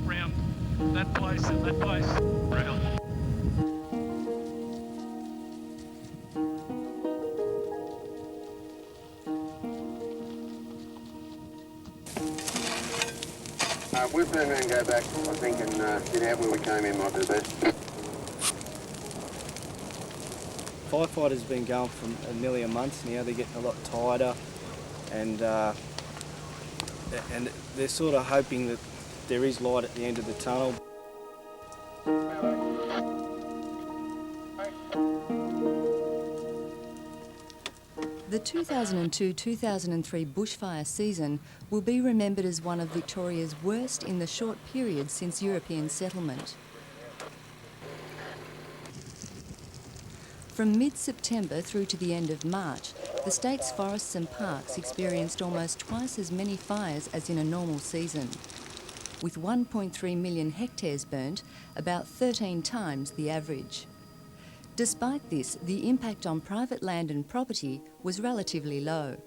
around that place and that place. Around. We'll turn around and go back, I think, and get out where we came in might be the best. Firefighters have been going for nearly a month now. They're getting a lot tighter, and they're sort of hoping that there is light at the end of the tunnel. The 2002-2003 bushfire season will be remembered as one of Victoria's worst in the short period since European settlement. From mid-September through to the end of March, the state's forests and parks experienced almost twice as many fires as in a normal season, with 1.3 million hectares burnt, about 13 times the average. Despite this, the impact on private land and property was relatively low.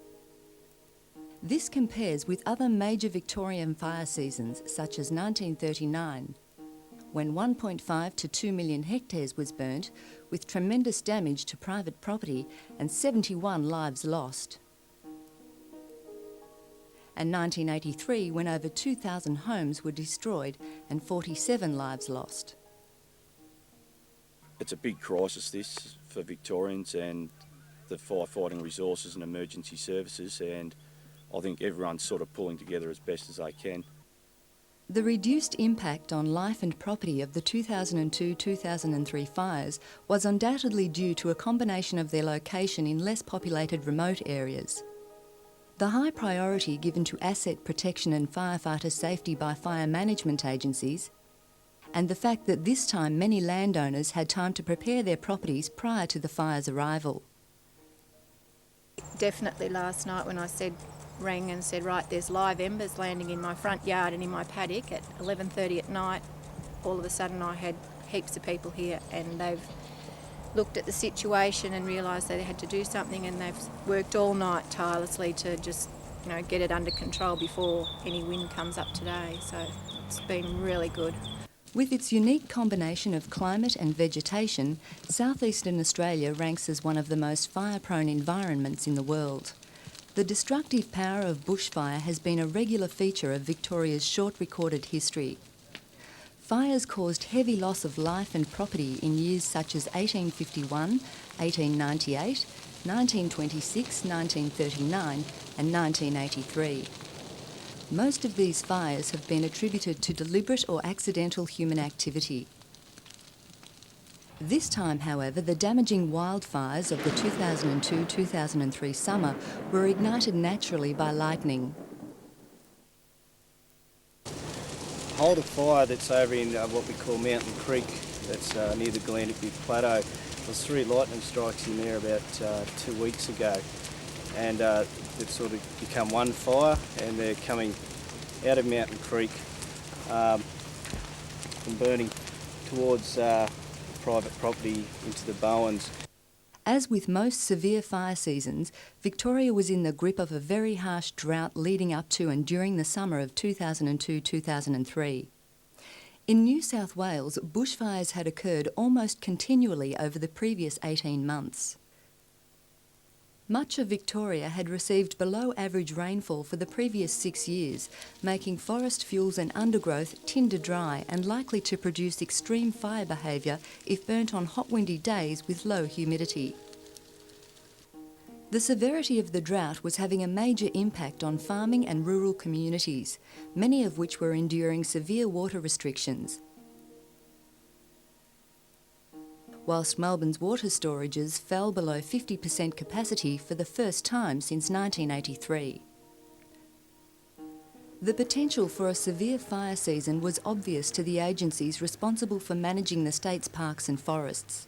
This compares with other major Victorian fire seasons, such as 1939, when 1.5 to 2 million hectares was burnt, with tremendous damage to private property and 71 lives lost. And 1983, when over 2,000 homes were destroyed and 47 lives lost. It's a big crisis, this, for Victorians and the firefighting resources and emergency services, and I think everyone's sort of pulling together as best as they can. The reduced impact on life and property of the 2002-2003 fires was undoubtedly due to a combination of their location in less populated remote areas. The high priority given to asset protection and firefighter safety by fire management agencies, and the fact that this time many landowners had time to prepare their properties prior to the fire's arrival. Definitely last night when I rang and said, right, there's live embers landing in my front yard and in my paddock at 11:30 at night, all of a sudden I had heaps of people here, and they've looked at the situation and realised they had to do something, and they've worked all night tirelessly to just, get it under control before any wind comes up today. So it's been really good. With its unique combination of climate and vegetation, southeastern Australia ranks as one of the most fire-prone environments in the world. The destructive power of bushfire has been a regular feature of Victoria's short recorded history. Fires caused heavy loss of life and property in years such as 1851, 1898, 1926, 1939 and 1983. Most of these fires have been attributed to deliberate or accidental human activity. This time, however, the damaging wildfires of the 2002-2003 summer were ignited naturally by lightning. Hold a fire that's over in what we call Mountain Creek, that's near the Glendick Plateau. There was 3 lightning strikes in there about 2 weeks ago, and they've sort of become one fire, and they're coming out of Mountain Creek and burning towards private property into the Bowens. As with most severe fire seasons, Victoria was in the grip of a very harsh drought leading up to and during the summer of 2002-2003. In New South Wales, bushfires had occurred almost continually over the previous 18 months. Much of Victoria had received below average rainfall for the previous 6 years, making forest fuels and undergrowth tinder dry and likely to produce extreme fire behaviour if burnt on hot windy days with low humidity. The severity of the drought was having a major impact on farming and rural communities, many of which were enduring severe water restrictions. Whilst Melbourne's water storages fell below 50% capacity for the first time since 1983. The potential for a severe fire season was obvious to the agencies responsible for managing the state's parks and forests.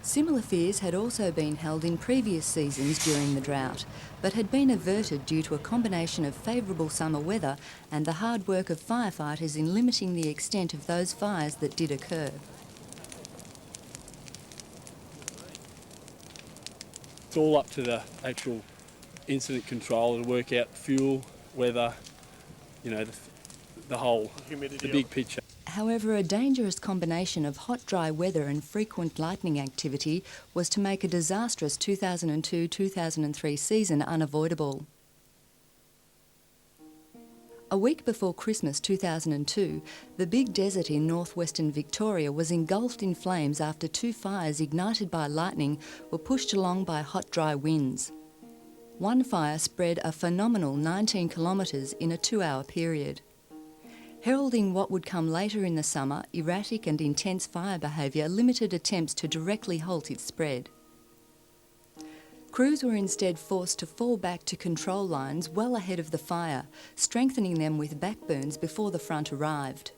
Similar fears had also been held in previous seasons during the drought, but had been averted due to a combination of favourable summer weather and the hard work of firefighters in limiting the extent of those fires that did occur. It's all up to the actual incident controller to work out fuel, weather, the big picture. However, a dangerous combination of hot, dry weather and frequent lightning activity was to make a disastrous 2002-2003 season unavoidable. A week before Christmas 2002, the Big Desert in northwestern Victoria was engulfed in flames after two fires ignited by lightning were pushed along by hot, dry winds. One fire spread a phenomenal 19 kilometres in a 2-hour period. Heralding what would come later in the summer, erratic and intense fire behaviour limited attempts to directly halt its spread. Crews were instead forced to fall back to control lines well ahead of the fire, strengthening them with backburns before the front arrived.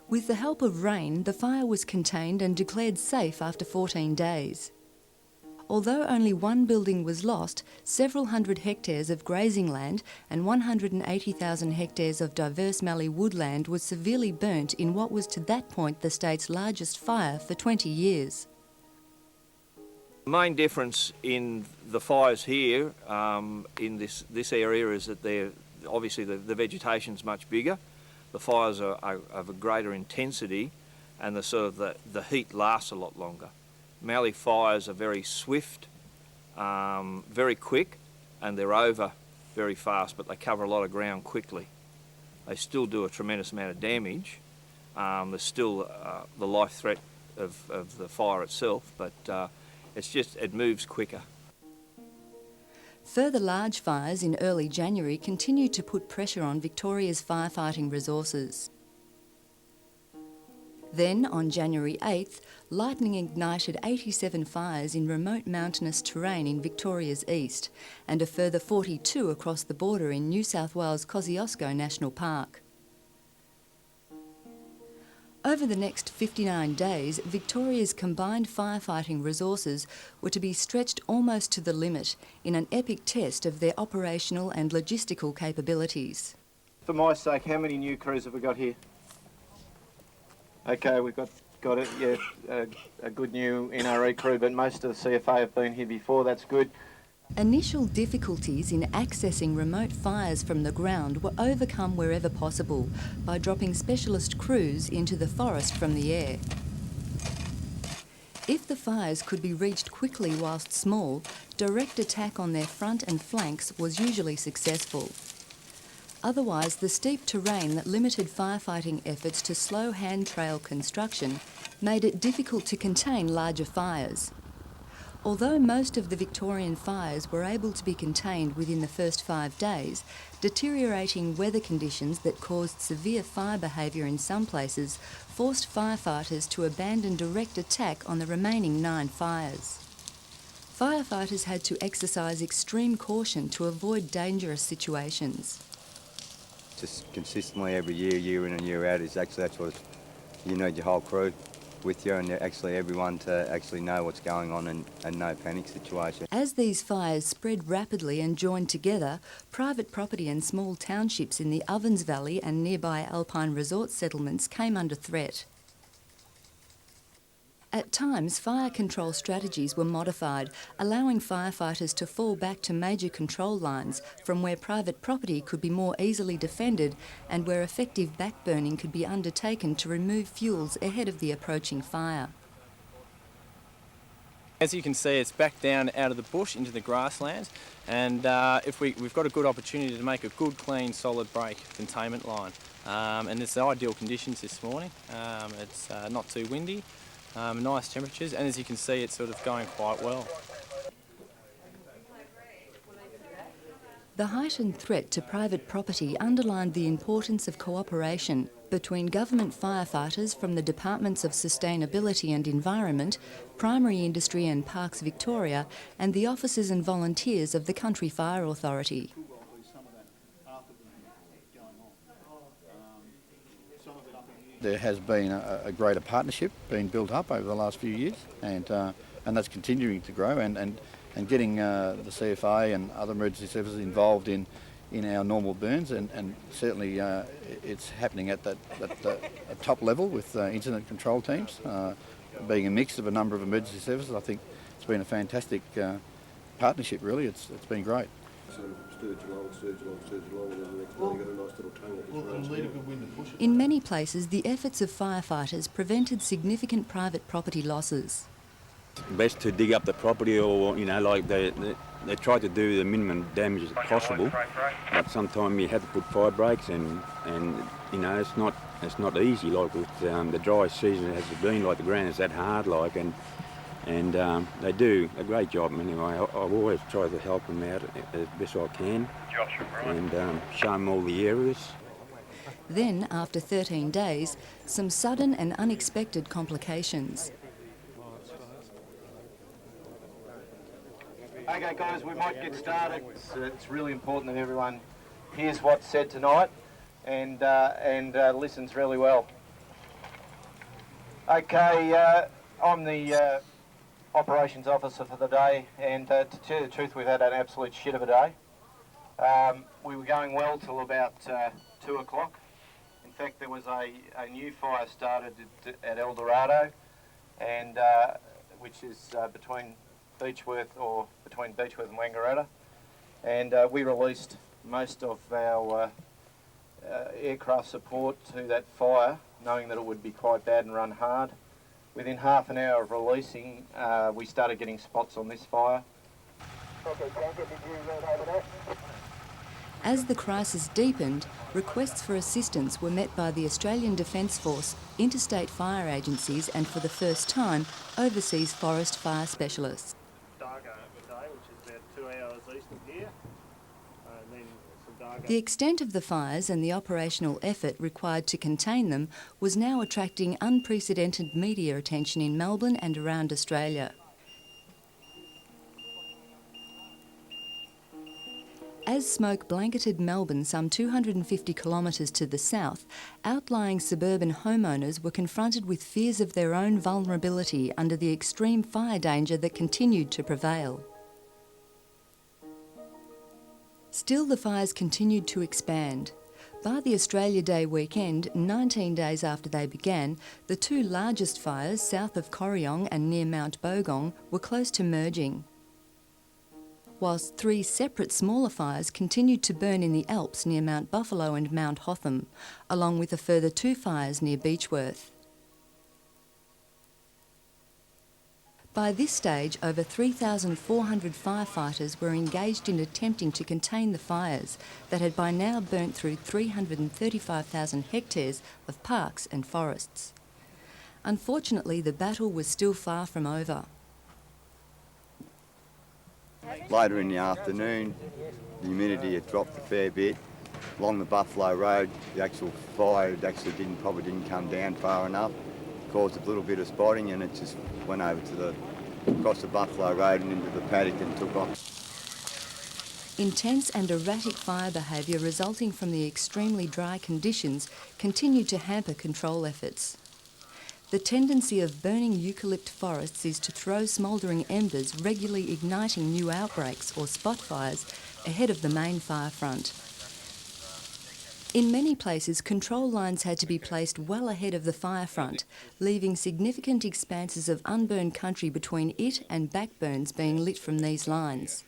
With the help of rain, the fire was contained and declared safe after 14 days. Although only one building was lost, several hundred hectares of grazing land and 180,000 hectares of diverse mallee woodland was severely burnt in what was to that point the state's largest fire for 20 years. The main difference in the fires here in this area is that obviously the vegetation's much bigger, the fires are of a greater intensity, and the heat lasts a lot longer. Mallee fires are very swift, very quick, and they're over very fast, but they cover a lot of ground quickly. They still do a tremendous amount of damage. There's still the life threat of the fire itself, but it moves quicker. Further large fires in early January continued to put pressure on Victoria's firefighting resources. Then, on January 8th, lightning ignited 87 fires in remote mountainous terrain in Victoria's east, and a further 42 across the border in New South Wales' Kosciuszko National Park. Over the next 59 days, Victoria's combined firefighting resources were to be stretched almost to the limit in an epic test of their operational and logistical capabilities. For my sake, how many new crews have we got here? Okay, we've got it, yeah, a good new NRE crew, but most of the CFA have been here before, that's good. Initial difficulties in accessing remote fires from the ground were overcome wherever possible by dropping specialist crews into the forest from the air. If the fires could be reached quickly whilst small, direct attack on their front and flanks was usually successful. Otherwise, the steep terrain that limited firefighting efforts to slow handrail construction made it difficult to contain larger fires. Although most of the Victorian fires were able to be contained within the first 5 days, deteriorating weather conditions that caused severe fire behaviour in some places forced firefighters to abandon direct attack on the remaining 9 fires. Firefighters had to exercise extreme caution to avoid dangerous situations. Just consistently every year, year in and year out, that's what you need your whole crew with you, and actually everyone to actually know what's going on and no panic situation. As these fires spread rapidly and joined together, private property and small townships in the Ovens Valley and nearby alpine resort settlements came under threat. At times, fire control strategies were modified, allowing firefighters to fall back to major control lines from where private property could be more easily defended and where effective backburning could be undertaken to remove fuels ahead of the approaching fire. As you can see, it's back down out of the bush into the grasslands, and we've got a good opportunity to make a good, clean, solid break containment line. And it's the ideal conditions this morning. It's not too windy. Nice temperatures, and as you can see, it's sort of going quite well. The heightened threat to private property underlined the importance of cooperation between government firefighters from the Departments of Sustainability and Environment, Primary Industry and Parks Victoria, and the officers and volunteers of the Country Fire Authority. There has been a greater partnership being built up over the last few years, and that's continuing to grow, and getting the CFA and other emergency services involved in our normal burns, and certainly it's happening at the top level with incident control teams, being a mix of a number of emergency services. I think it's been a fantastic partnership, really. It's been great. Sturge along, and then the next day you got a nice little tongue that just runs down. In many places, the efforts of firefighters prevented significant private property losses. Best to dig up the property, or like they try to do the minimum damage as possible, but sometimes you have to put fire breaks, and it's not easy, like with the dry season as it's been, like the ground is that hard, like, and they do a great job anyway. I've always tried to help them out as best I can and show them all the areas. Then, after 13 days, some sudden and unexpected complications. Okay guys, we might get started. It's really important that everyone hears what's said tonight and listens really well. Okay, I'm the operations officer for the day, and to tell you the truth, we've had an absolute shit of a day. We were going well till about 2 o'clock. In fact, there was a new fire started at El Dorado, and which is between Beechworth and Wangaratta, and we released most of our aircraft support to that fire, knowing that it would be quite bad and run hard. Within half an hour of releasing, we started getting spots on this fire. As the crisis deepened, requests for assistance were met by the Australian Defence Force, interstate fire agencies and, for the first time, overseas forest fire specialists. The extent of the fires and the operational effort required to contain them was now attracting unprecedented media attention in Melbourne and around Australia. As smoke blanketed Melbourne some 250 kilometres to the south, outlying suburban homeowners were confronted with fears of their own vulnerability under the extreme fire danger that continued to prevail. Still, the fires continued to expand. By the Australia Day weekend, 19 days after they began, the two largest fires, south of Corryong and near Mount Bogong, were close to merging, whilst three separate smaller fires continued to burn in the Alps near Mount Buffalo and Mount Hotham, along with a further two fires near Beechworth. By this stage, over 3,400 firefighters were engaged in attempting to contain the fires that had by now burnt through 335,000 hectares of parks and forests. Unfortunately, the battle was still far from over. Later in the afternoon, the humidity had dropped a fair bit. Along the Buffalo Road, the actual fire probably didn't come down far enough. Caused a little bit of spotting, and it just went over to across the Buffalo Road and into the paddock and took off. Intense and erratic fire behaviour resulting from the extremely dry conditions continued to hamper control efforts. The tendency of burning eucalypt forests is to throw smouldering embers, regularly igniting new outbreaks or spot fires ahead of the main fire front. In many places, control lines had to be placed well ahead of the fire front, leaving significant expanses of unburned country between it and backburns being lit from these lines.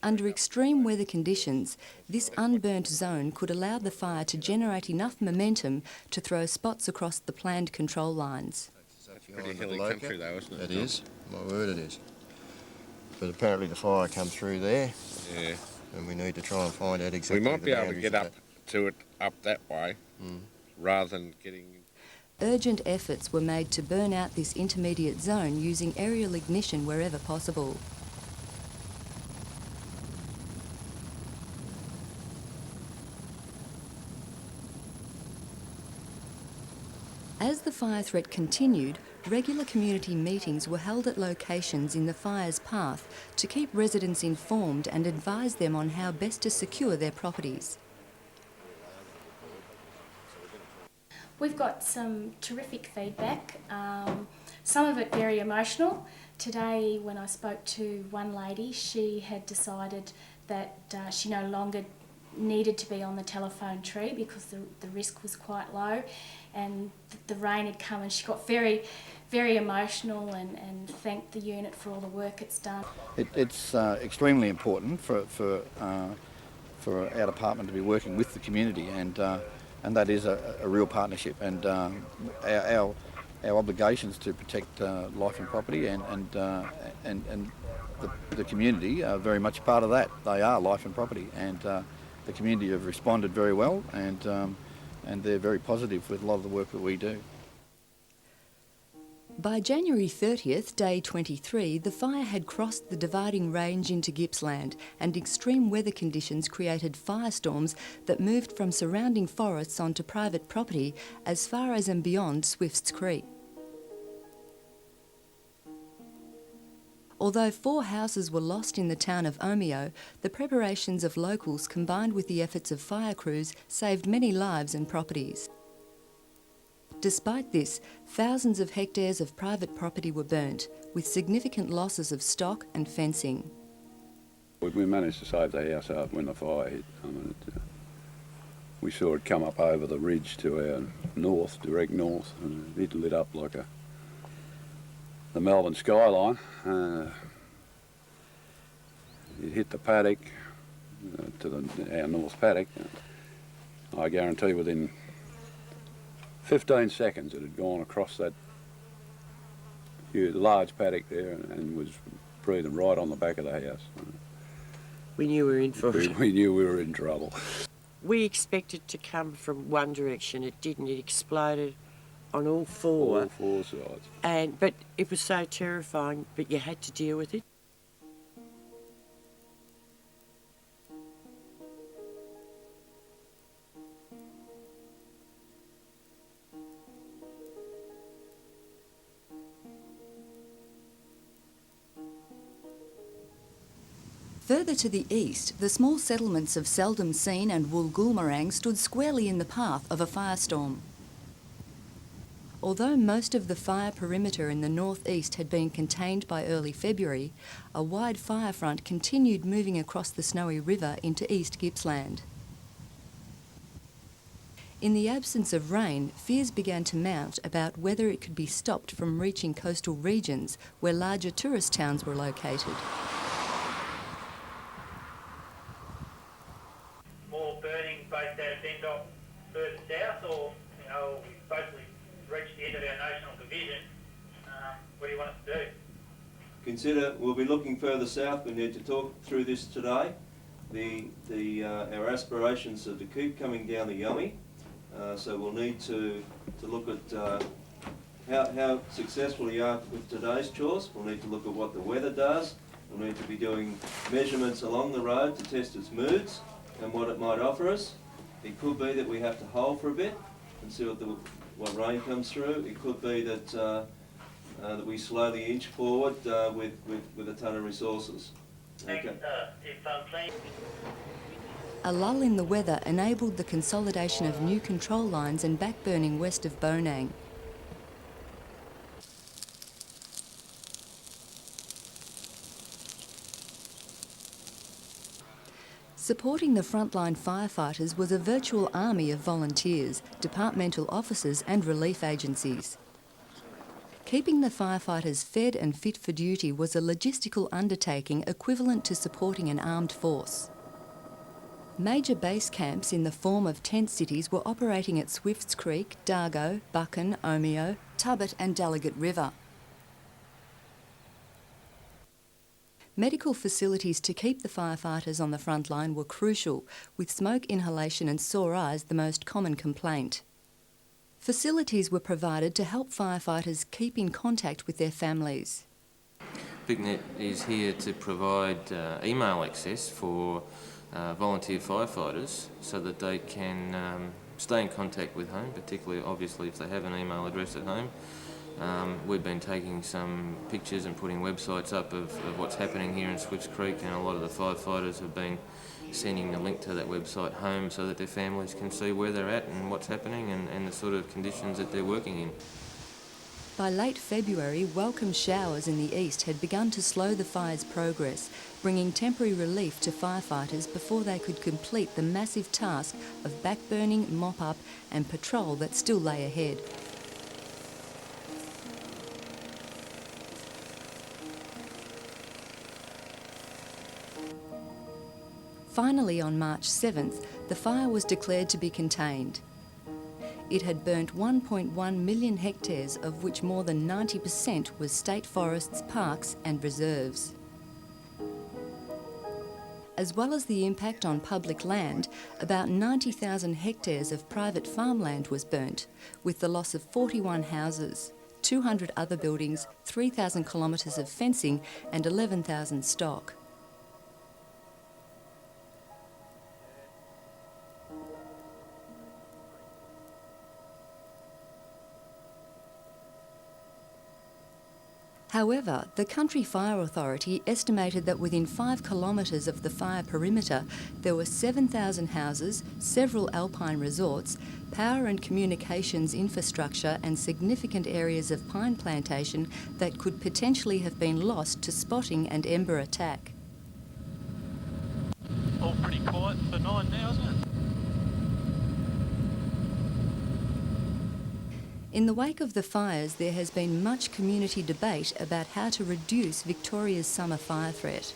Under extreme weather conditions, this unburnt zone could allow the fire to generate enough momentum to throw spots across the planned control lines. It's pretty hilly country though, isn't it? It is, my word it is. But apparently the fire come through there. Yeah. And we need to try and find out exactly. We might be able to get up to it up that way, rather than getting. Urgent efforts were made to burn out this intermediate zone using aerial ignition wherever possible. As the fire threat continued, regular community meetings were held at locations in the fire's path to keep residents informed and advise them on how best to secure their properties. We've got some terrific feedback, some of it very emotional. Today when I spoke to one lady, she had decided that she no longer needed to be on the telephone tree because the risk was quite low, and the rain had come, and she got very, very emotional and thanked the unit for all the work it's done. It's extremely important for our department to be working with the community, and that is a real partnership. And our obligations to protect life and property and the community are very much part of that. They are life and property, and the community have responded very well, and they're very positive with a lot of the work that we do. By January 30th, day 23, the fire had crossed the dividing range into Gippsland, and extreme weather conditions created firestorms that moved from surrounding forests onto private property as far as and beyond Swifts Creek. Although 4 houses were lost in the town of Omeo, the preparations of locals combined with the efforts of fire crews saved many lives and properties. Despite this, thousands of hectares of private property were burnt, with significant losses of stock and fencing. We managed to save the house up when the fire hit. I mean, we saw it come up over the ridge to our north, direct north, and it lit up like the Melbourne skyline. It hit the paddock, to our north paddock. I guarantee within 15 seconds it had gone across that huge, large paddock there and was breathing right on the back of the house. We knew we were in for it. We knew we were in trouble. We expected to come from one direction. It didn't. It exploded on all 4. All 4 sides. But it was so terrifying, but you had to deal with it. Further to the east, the small settlements of Seldom Seen and Woolgoolmerang stood squarely in the path of a firestorm. Although most of the fire perimeter in the northeast had been contained by early February, a wide fire front continued moving across the Snowy River into East Gippsland. In the absence of rain, fears began to mount about whether it could be stopped from reaching coastal regions where larger tourist towns were located. More burning based out of Dendop further south, or we've basically reached the end of our national division. What do you want us to do? Consider we'll be looking further south. We need to talk through this today. Our aspirations are to keep coming down the Yummy, so we'll need to look at how successful you are with today's chores. We'll need to look at what the weather does. We'll need to be doing measurements along the road to test its moods and what it might offer us. It could be that we have to hold for a bit and see what rain comes through. It could be that that we slowly inch forward with a ton of resources. Okay. A lull in the weather enabled the consolidation of new control lines and backburning west of Bonang. Supporting the frontline firefighters was a virtual army of volunteers, departmental officers and relief agencies. Keeping the firefighters fed and fit for duty was a logistical undertaking equivalent to supporting an armed force. Major base camps in the form of tent cities were operating at Swifts Creek, Dargo, Buchan, Omeo, Tubbut and Delegate River. Medical facilities to keep the firefighters on the front line were crucial, with smoke inhalation and sore eyes the most common complaint. Facilities were provided to help firefighters keep in contact with their families. VicNet is here to provide email access for volunteer firefighters so that they can stay in contact with home, particularly obviously if they have an email address at home. We've been taking some pictures and putting websites up of what's happening here in Swifts Creek, and a lot of the firefighters have been sending a link to that website home so that their families can see where they're at and what's happening and the sort of conditions that they're working in. By late February, welcome showers in the east had begun to slow the fire's progress, bringing temporary relief to firefighters before they could complete the massive task of backburning, mop-up and patrol that still lay ahead. Finally, on March 7th, the fire was declared to be contained. it had burnt 1.1 million hectares, of which more than 90% was state forests, parks and reserves. As well as the impact on public land, about 90,000 hectares of private farmland was burnt, with the loss of 41 houses, 200 other buildings, 3,000 kilometres of fencing and 11,000 stock. However, the Country Fire Authority estimated that within 5 kilometres of the fire perimeter there were 7,000 houses, several alpine resorts, power and communications infrastructure and significant areas of pine plantation that could potentially have been lost to spotting and ember attack. All pretty quiet for 9 now, isn't it? In the wake of the fires, there has been much community debate about how to reduce Victoria's summer fire threat.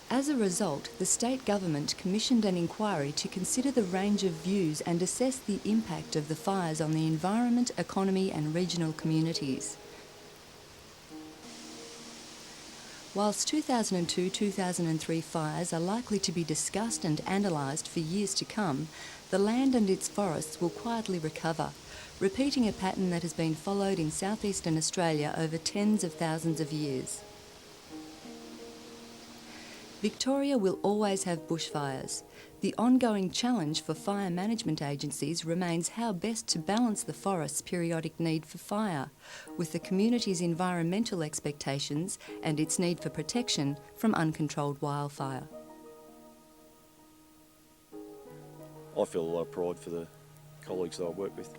As a result, the state government commissioned an inquiry to consider the range of views and assess the impact of the fires on the environment, economy and regional communities. Whilst 2002-2003 fires are likely to be discussed and analysed for years to come, the land and its forests will quietly recover, repeating a pattern that has been followed in southeastern Australia over tens of thousands of years. Victoria will always have bushfires. The ongoing challenge for fire management agencies remains how best to balance the forest's periodic need for fire with the community's environmental expectations and its need for protection from uncontrolled wildfire. I feel a lot of pride for the colleagues that I work with.